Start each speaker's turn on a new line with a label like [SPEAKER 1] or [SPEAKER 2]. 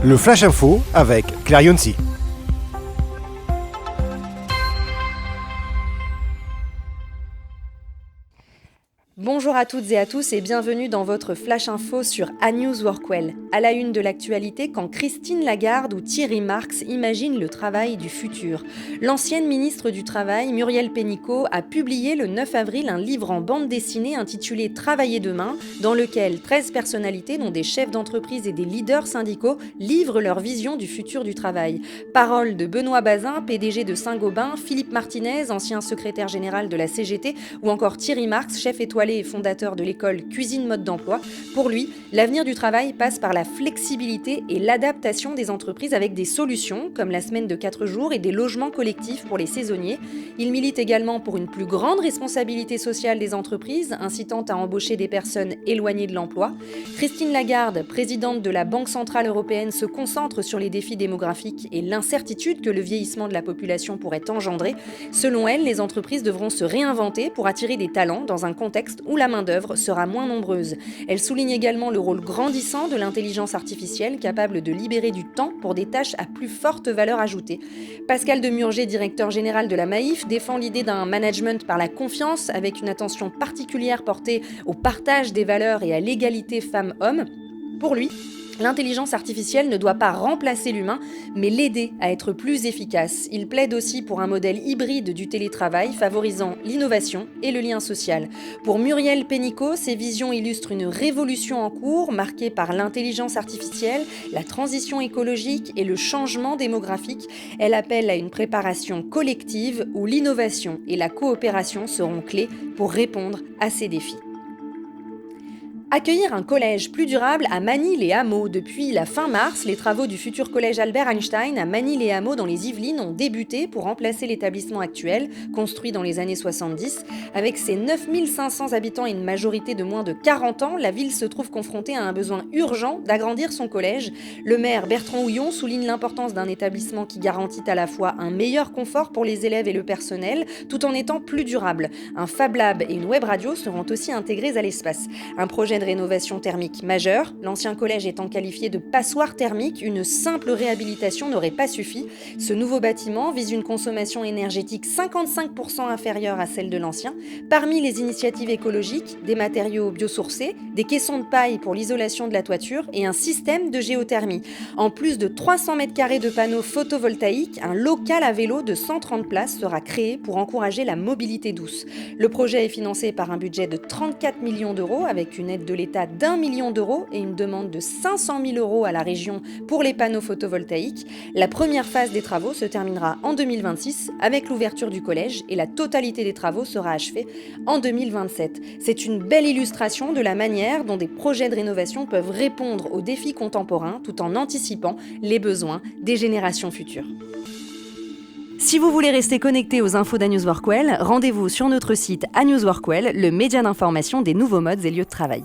[SPEAKER 1] Le Flash Info avec Claire Yonsi.
[SPEAKER 2] Bonjour à toutes et à tous et bienvenue dans votre Flash Info sur A News Workwell. À la une de l'actualité, quand Christine Lagarde ou Thierry Marx imaginent le travail du futur. L'ancienne ministre du Travail, Muriel Pénicaud, a publié le 9 avril un livre en bande dessinée intitulé Travailler demain, dans lequel 13 personnalités, dont des chefs d'entreprise et des leaders syndicaux, livrent leur vision du futur du travail. Paroles de Benoît Bazin, PDG de Saint-Gobain, Philippe Martinez, ancien secrétaire général de la CGT, ou encore Thierry Marx, chef étoilé et fondateur de l'école Cuisine Mode d'Emploi. Pour lui, l'avenir du travail passe par la flexibilité et l'adaptation des entreprises avec des solutions comme la semaine de 4 jours et des logements collectifs pour les saisonniers. Il milite également pour une plus grande responsabilité sociale des entreprises, incitant à embaucher des personnes éloignées de l'emploi. Christine Lagarde, présidente de la Banque Centrale Européenne, se concentre sur les défis démographiques et l'incertitude que le vieillissement de la population pourrait engendrer. Selon elle, les entreprises devront se réinventer pour attirer des talents dans un contexte où la main-d'œuvre sera moins nombreuse. Elle souligne également le rôle grandissant de l'intelligence artificielle capable de libérer du temps pour des tâches à plus forte valeur ajoutée. Pascal Demurger, directeur général de la Maïf, défend l'idée d'un management par la confiance avec une attention particulière portée au partage des valeurs et à l'égalité femmes-hommes. Pour lui, l'intelligence artificielle ne doit pas remplacer l'humain, mais l'aider à être plus efficace. Il plaide aussi pour un modèle hybride du télétravail, favorisant l'innovation et le lien social. Pour Muriel Pénicaud, ses visions illustrent une révolution en cours, marquée par l'intelligence artificielle, la transition écologique et le changement démographique. Elle appelle à une préparation collective où l'innovation et la coopération seront clés pour répondre à ces défis. Accueillir un collège plus durable à Magny-les-Hameaux. Depuis la fin mars, les travaux du futur collège Albert Einstein à Magny-les-Hameaux dans les Yvelines ont débuté pour remplacer l'établissement actuel, construit dans les années 70. Avec ses 9500 habitants et une majorité de moins de 40 ans, la ville se trouve confrontée à un besoin urgent d'agrandir son collège. Le maire Bertrand Houillon souligne l'importance d'un établissement qui garantit à la fois un meilleur confort pour les élèves et le personnel, tout en étant plus durable. Un Fab Lab et une web radio seront aussi intégrés à l'espace. Un projet de rénovation thermique majeure, l'ancien collège étant qualifié de passoire thermique, une simple réhabilitation n'aurait pas suffi. Ce nouveau bâtiment vise une consommation énergétique 55% inférieure à celle de l'ancien. Parmi les initiatives écologiques, des matériaux biosourcés, des caissons de paille pour l'isolation de la toiture et un système de géothermie. En plus de 300 m² de panneaux photovoltaïques, un local à vélo de 130 places sera créé pour encourager la mobilité douce. Le projet est financé par un budget de 34 millions d'euros avec une aide de l'État d'1 million d'euros et une demande de 500 000 euros à la région pour les panneaux photovoltaïques. La première phase des travaux se terminera en 2026 avec l'ouverture du collège et la totalité des travaux sera achevée en 2027. C'est une belle illustration de la manière dont des projets de rénovation peuvent répondre aux défis contemporains tout en anticipant les besoins des générations futures. Si vous voulez rester connecté aux infos d'A News Workwell, rendez-vous sur notre site A News Workwell, le média d'information des nouveaux modes et lieux de travail.